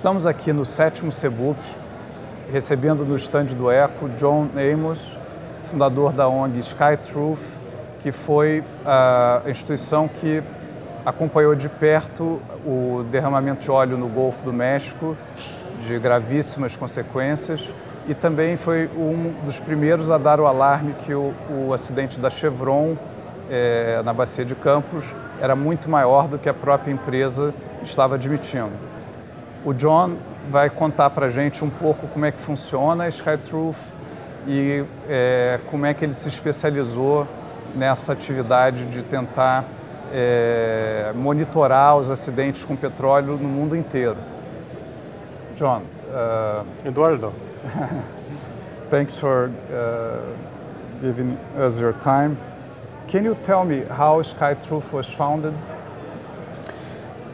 Estamos aqui no 7º Sebuc, recebendo no estande do Eco John Amos, fundador da ONG Skytruth, que foi a instituição que acompanhou de perto o derramamento de óleo no Golfo do México, de gravíssimas consequências, e também foi um dos primeiros a dar o alarme que o acidente da Chevron na Bacia de Campos era muito maior do que a própria empresa estava admitindo. O John vai contar para a gente um pouco como é que funciona a Skytruth e como é que ele se especializou nessa atividade de tentar monitorar os acidentes com petróleo no mundo inteiro. John. Eduardo. Thanks for giving us your time. Can you tell me how Skytruth was founded?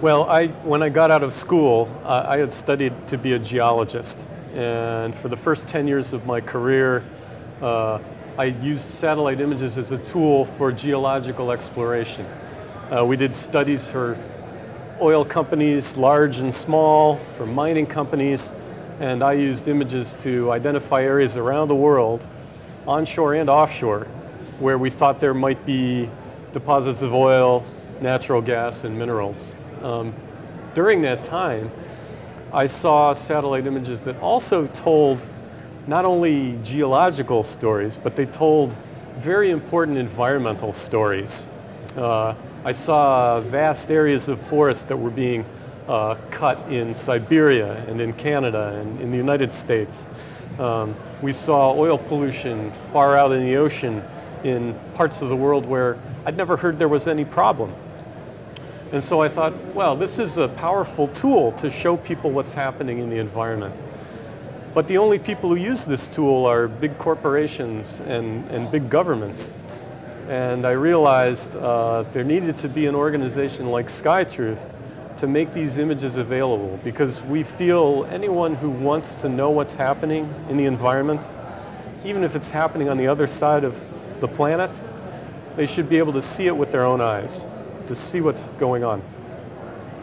Well, when I got out of school, I had studied to be a geologist. And for the first 10 years of my career, I used satellite images as a tool for geological exploration. We did studies for oil companies, large and small, for mining companies, and I used images to identify areas around the world, onshore and offshore, where we thought there might be deposits of oil, natural gas, and minerals. During that time, I saw satellite images that also told not only geological stories, but they told very important environmental stories. I saw vast areas of forest that were being cut in Siberia and in Canada and in the United States. We saw oil pollution far out in the ocean in parts of the world where I'd never heard there was any problem. And so I thought, well, this is a powerful tool to show people what's happening in the environment. But the only people who use this tool are big corporations and big governments. And I realized there needed to be an organization like Skytruth to make these images available, because we feel anyone who wants to know what's happening in the environment, even if it's happening on the other side of the planet, they should be able to see it with their own eyes, to see what's going on.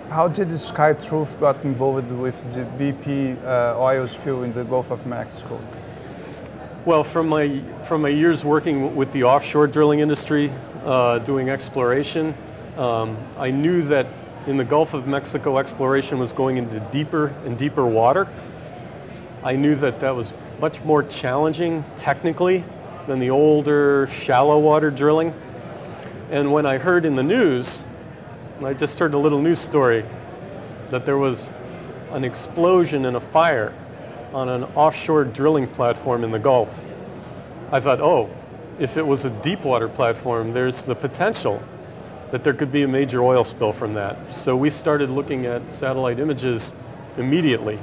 How did Skytruth got involved with the BP oil spill in the Gulf of Mexico? Well, from my years working with the offshore drilling industry, doing exploration, I knew that in the Gulf of Mexico, exploration was going into deeper and deeper water. I knew that that was much more challenging technically than the older, shallow water drilling. And when I heard in the news, I just heard a little news story that there was an explosion and a fire on an offshore drilling platform in the Gulf. I thought, oh, if it was a deep water platform, there's the potential that there could be a major oil spill from that. So we started looking at satellite images immediately.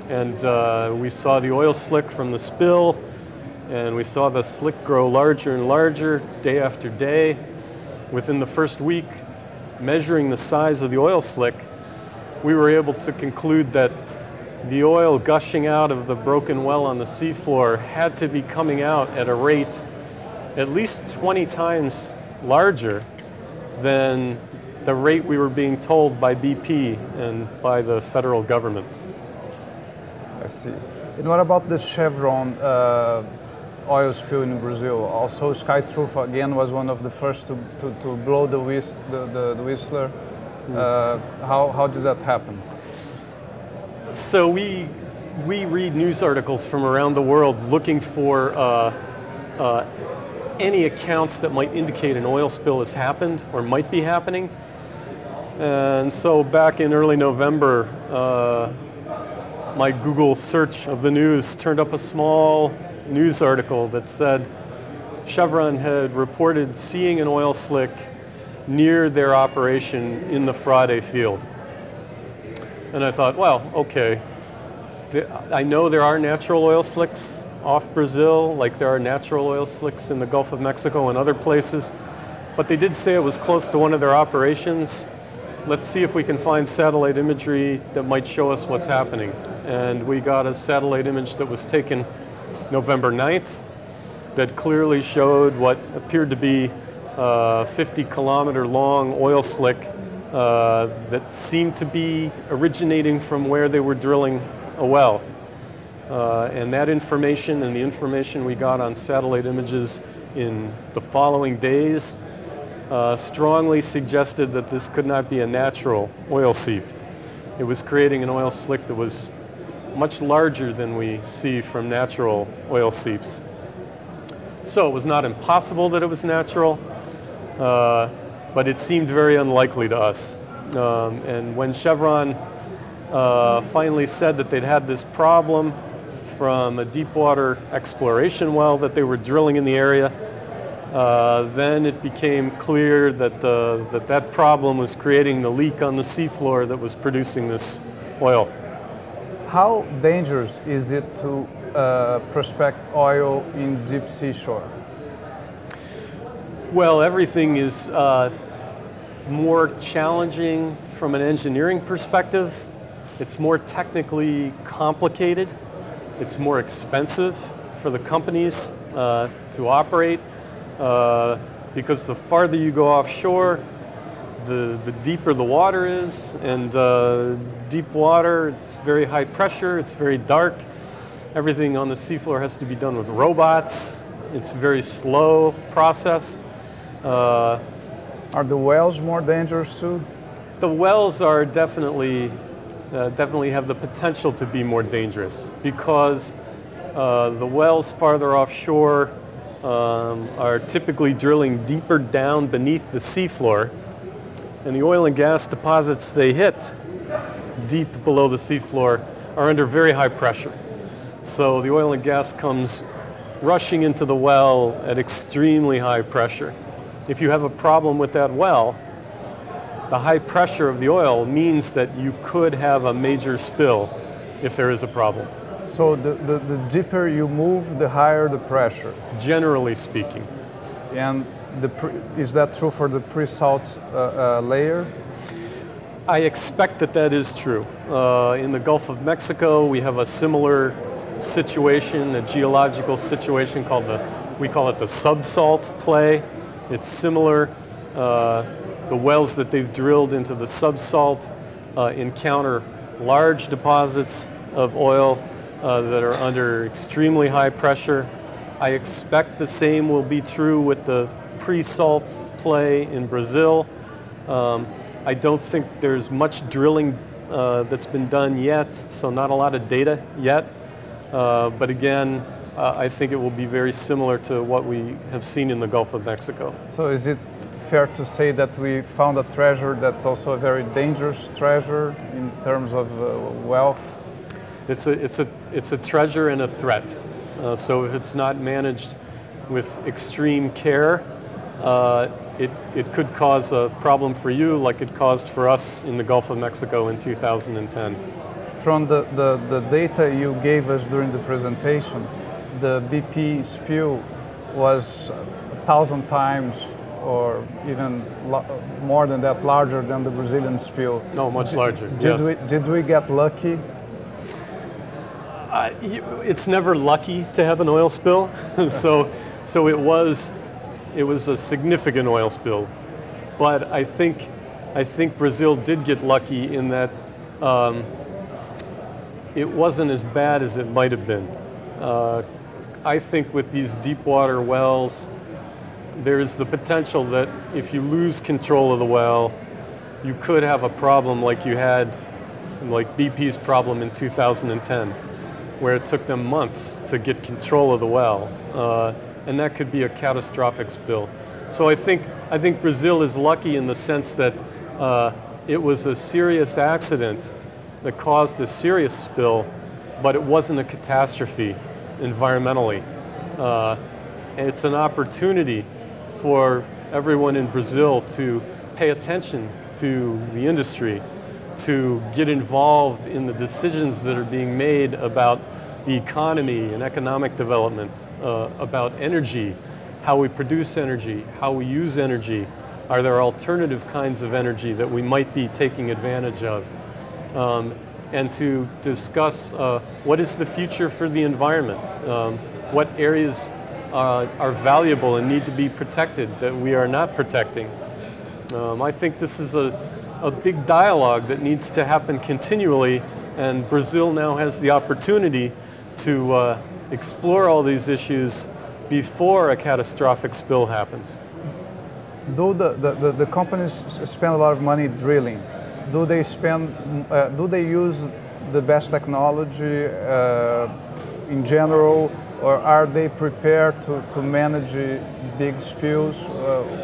And we saw the oil slick from the spill, and we saw the slick grow larger and larger day after day. Within the first week, measuring the size of the oil slick, we were able to conclude that the oil gushing out of the broken well on the seafloor had to be coming out at a rate at least 20 times larger than the rate we were being told by BP and by the federal government. I see. And what about the Chevron oil spill in Brazil? Also, Skytruth again was one of the first to blow the whistler. How did that happen? So we read news articles from around the world looking for any accounts that might indicate an oil spill has happened or might be happening. And so back in early November, my Google search of the news turned up a small news article that said Chevron had reported seeing an oil slick near their operation in the Frade field. And I thought, well, okay, I know there are natural oil slicks off Brazil, like there are natural oil slicks in the Gulf of Mexico and other places, but they did say it was close to one of their operations. Let's see if we can find satellite imagery that might show us what's happening. And we got a satellite image that was taken November 9th that clearly showed what appeared to be a 50-kilometer long oil slick that seemed to be originating from where they were drilling a well. And that information and the information we got on satellite images in the following days strongly suggested that this could not be a natural oil seep. It was creating an oil slick that was much larger than we see from natural oil seeps. So it was not impossible that it was natural, but it seemed very unlikely to us. And when Chevron finally said that they'd had this problem from a deep water exploration well that they were drilling in the area, then it became clear that that problem was creating the leak on the seafloor that was producing this oil. How dangerous is it to prospect oil in deep seashore? Well, everything is more challenging from an engineering perspective. It's more technically complicated. It's more expensive for the companies to operate because the farther you go offshore, the deeper the water is, and deep water, it's very high pressure, it's very dark. Everything on the seafloor has to be done with robots. It's a very slow process. Are the wells more dangerous too? The wells are definitely have the potential to be more dangerous because the wells farther offshore are typically drilling deeper down beneath the seafloor, and the oil and gas deposits they hit deep below the seafloor are under very high pressure. So the oil and gas comes rushing into the well at extremely high pressure. If you have a problem with that well, the high pressure of the oil means that you could have a major spill if there is a problem. So the deeper you move, the higher the pressure? Generally speaking. And is that true for the pre-salt layer? I expect that is true. In the Gulf of Mexico, we have a similar situation, a geological situation called we call it the subsalt play. It's similar. The wells that they've drilled into the subsalt encounter large deposits of oil that are under extremely high pressure. I expect the same will be true with the pre-salt play in Brazil. I don't think there's much drilling that's been done yet, so not a lot of data yet. But again, I think it will be very similar to what we have seen in the Gulf of Mexico. So is it fair to say that we found a treasure that's also a very dangerous treasure in terms of wealth? It's a treasure and a threat. So if it's not managed with extreme care, it could cause a problem for you like it caused for us in the Gulf of Mexico in 2010. From the data you gave us during the presentation, the BP spill was 1,000 times or even more than that, larger than the Brazilian spill. No, much larger, Did we get lucky? It's never lucky to have an oil spill, so it was a significant oil spill. But I think Brazil did get lucky in that it wasn't as bad as it might have been. I think with these deep water wells, there's the potential that if you lose control of the well, you could have a problem like you had, like BP's problem in 2010, where it took them months to get control of the well, and that could be a catastrophic spill. So I think Brazil is lucky in the sense that it was a serious accident that caused a serious spill, but it wasn't a catastrophe environmentally. And it's an opportunity for everyone in Brazil to pay attention to the industry, to get involved in the decisions that are being made about the economy and economic development, about energy, how we produce energy, how we use energy. Are there alternative kinds of energy that we might be taking advantage of? And to discuss what is the future for the environment, what areas are valuable and need to be protected that we are not protecting. I think this is a big dialogue that needs to happen continually, and Brazil now has the opportunity to explore all these issues before a catastrophic spill happens. Do the companies spend a lot of money drilling? Do they use the best technology in general, or are they prepared to manage big spills?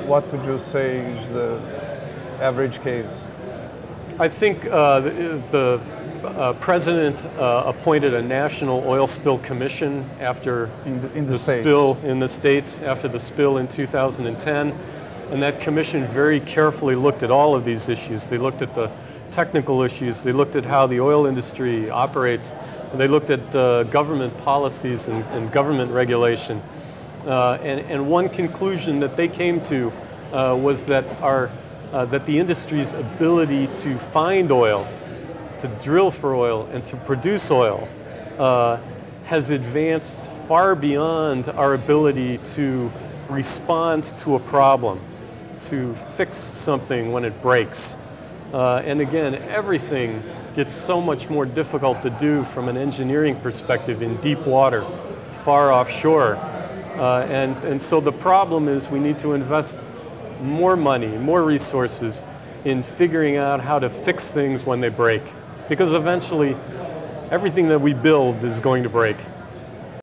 What would you say is the average case? I think the president appointed a national oil spill commission after the spill in the States, after the spill in 2010. And that commission very carefully looked at all of these issues. They looked at the technical issues, they looked at how the oil industry operates, and they looked at government policies and government regulation. And one conclusion that they came to was that that the industry's ability to find oil, to drill for oil, and to produce oil has advanced far beyond our ability to respond to a problem, to fix something when it breaks. And again, everything gets so much more difficult to do from an engineering perspective in deep water, far offshore. And so the problem is we need to invest more money, more resources in figuring out how to fix things when they break. Because eventually, everything that we build is going to break.